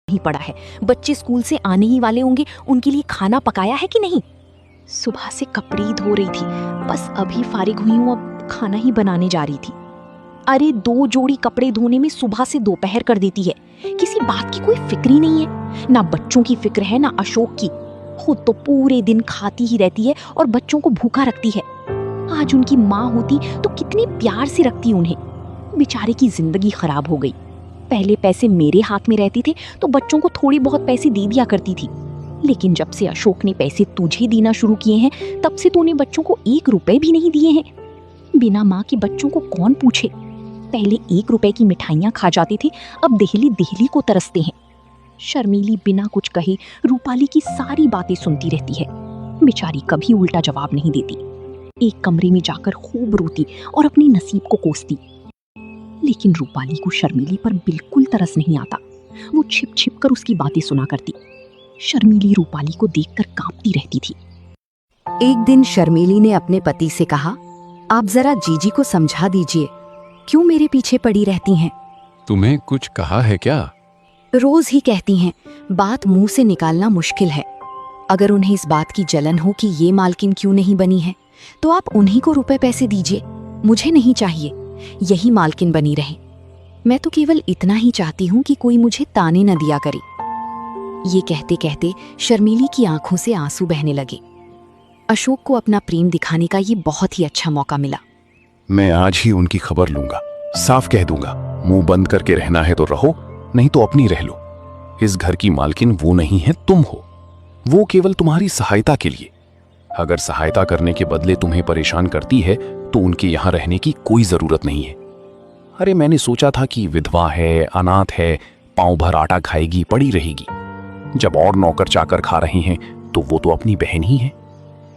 ही पड़ा है। बच्चे स्कूल से आने ही वाले होंगे, उनके लिए खाना पकाया है कि नहीं? सुबह से कपड़े ही धो रही थी, बस अभी फारिग हुई हूँ, अब खाना ही बनाने जा रही थी। अरे 2 जोड़ी कपड़े धोने में सुबह से दोपहर कर देती है। किसी बात की कोई फिक्र ही नहीं है, ना बच्चों की फिक्र है ना अशोक की। खुद तो पूरे दिन खाती ही रहती है और बच्चों को भूखा रखती है। आज उनकी माँ होती तो कितनी प्यार से रखती उन्हें। बेचारे की जिंदगी खराब हो गई। पहले पैसे मेरे हाथ में रहते थे तो बच्चों को थोड़ी बहुत पैसे दे दिया करती थी, लेकिन जब से अशोक ने पैसे तुझे देना शुरू किए हैं तब से तूने बच्चों को 1 रुपए भी नहीं दिए हैं। बिना माँ के बच्चों को कौन पूछे। पहले 1 रुपए की मिठाइयाँ खा जाते थे, अब देहली देहली को तरसते हैं। शर्मीली बिना कुछ कहे रूपाली की सारी बातें सुनती रहती है। बेचारी कभी उल्टा जवाब नहीं देती। एक कमरे में जाकर खूब रोती और अपने नसीब को कोसती, लेकिन रूपाली को शर्मीली पर बिल्कुल तरस नहीं आता। वो छिप छिप कर उसकी बातें सुना करती। शर्मीली रूपाली को देखकर कांपती रहती थी। एक दिन शर्मीली ने अपने पति से कहा, आप जरा जीजी को समझा दीजिए, क्यों मेरे पीछे पड़ी रहती हैं? तुम्हें कुछ कहा है क्या? रोज ही कहती हैं, बात मुंह से निकालना मुश्किल है। अगर उन्हें इस बात की जलन हो कि ये मालकिन क्यों नहीं बनी है, तो आप उन्हीं को रुपए पैसे दीजिए, मुझे नहीं चाहिए। यही मालकिन बनी रहे। मैं तो केवल इतना ही चाहती हूँ कि कोई मुझे ताने न दिया करे। ये कहते कहते शर्मीली की आंखों से आंसू बहने लगे। अशोक को अपना प्रेम दिखाने का ये बहुत ही अच्छा मौका मिला। मैं आज ही उनकी खबर लूंगा, साफ कह दूंगा, मुंह बंद करके रहना है तो रहो, नहीं तो अपनी रह लो। इस घर की मालकिन वो नहीं है, तुम हो। वो केवल तुम्हारी सहायता के लिए। अगर सहायता करने के बदले तुम्हें परेशान करती है तो उनके यहाँ रहने की कोई जरूरत नहीं है। अरे मैंने सोचा था कि विधवा है, अनाथ है, पांव भर आटा खाएगी, पड़ी रहेगी। जब और नौकर चाकर खा रहे हैं तो वो तो अपनी बहन ही है।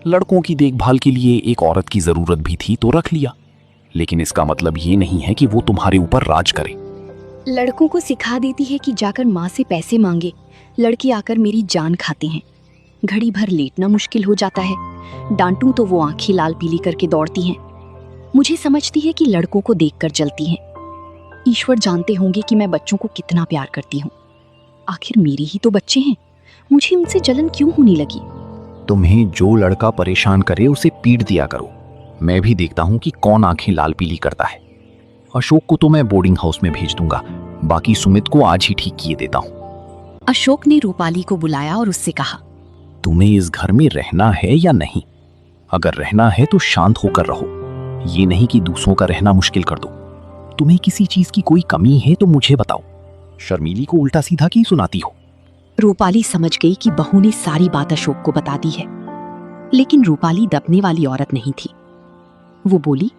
लड़कों की देखभाल के लिए एक औरत की जरूरत भी थी तो रख लिया, लेकिन इसका मतलब ये नहीं है कि वो तुम्हारे ऊपर राज करे। लड़कों को सिखा देती है कि जाकर माँ से पैसे मांगे। लड़के आकर मेरी जान खाते हैं। घड़ी भर लेटना मुश्किल हो जाता है। डांटूं तो वो आंखें लाल पीली करके दौड़ती हैं। मुझे समझती है कि लड़कों को देखकर जलती हैं। ईश्वर जानते होंगे कि मैं बच्चों को कितना प्यार करती हूँ। आखिर मेरे ही तो बच्चे हैं, मुझे उनसे जलन क्यों होने लगी? तुम्हें जो लड़का परेशान करे उसे पीट दिया करो। मैं भी देखता हूँ कि कौन आंखें लाल पीली करता है। अशोक को तो मैं बोर्डिंग हाउस में भेज दूंगा, बाकी सुमित को आज ही ठीक किए देता हूँ। अशोक ने रूपाली को बुलाया और उससे कहा, तुम्हें इस घर में रहना है या नहीं? अगर रहना है तो शांत होकर रहो, ये नहीं कि दूसरों का रहना मुश्किल कर दो। तुम्हें किसी चीज की कोई कमी है तो मुझे बताओ, शर्मीली को उल्टा सीधा क्यों सुनाती हो? रूपाली समझ गई कि बहू ने सारी बात अशोक को बता दी है, लेकिन रूपाली दबने वाली औरत नहीं थी। वो बोली,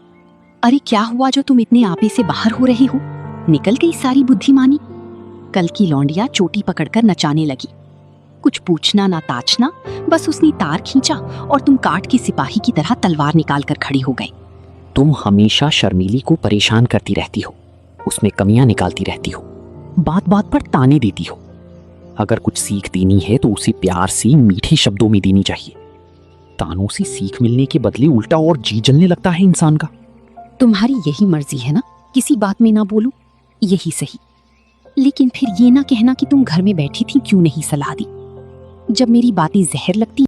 अरे क्या हुआ जो तुम इतने आपे से बाहर हो रहे हो? निकल गई सारी बुद्धिमानी? कल की लौंडिया चोटी पकड़कर नचाने लगी। कुछ पूछना ना ताछना, बस उसने तार खींचा और तुम काट के सिपाही की तरह तलवार निकाल कर खड़ी हो गए। तुम हमेशा शर्मीली को परेशान करती रहती हो, उसमें कमियां निकालती रहती हो, बात बात पर ताने देती हो। अगर कुछ सीख देनी है तो उसे प्यार से मीठे शब्दों में देनी चाहिए। तानों से सीख मिलने के बदले उल्टा और जी जलने लगता है इंसान का। तुम्हारी यही मर्जी है ना, किसी बात में ना बोलूं, यही सही। लेकिन फिर ये ना कहना कि तुम घर में बैठी थी क्यों नहीं सलाह दी। जब मेरी बातें जहर लगती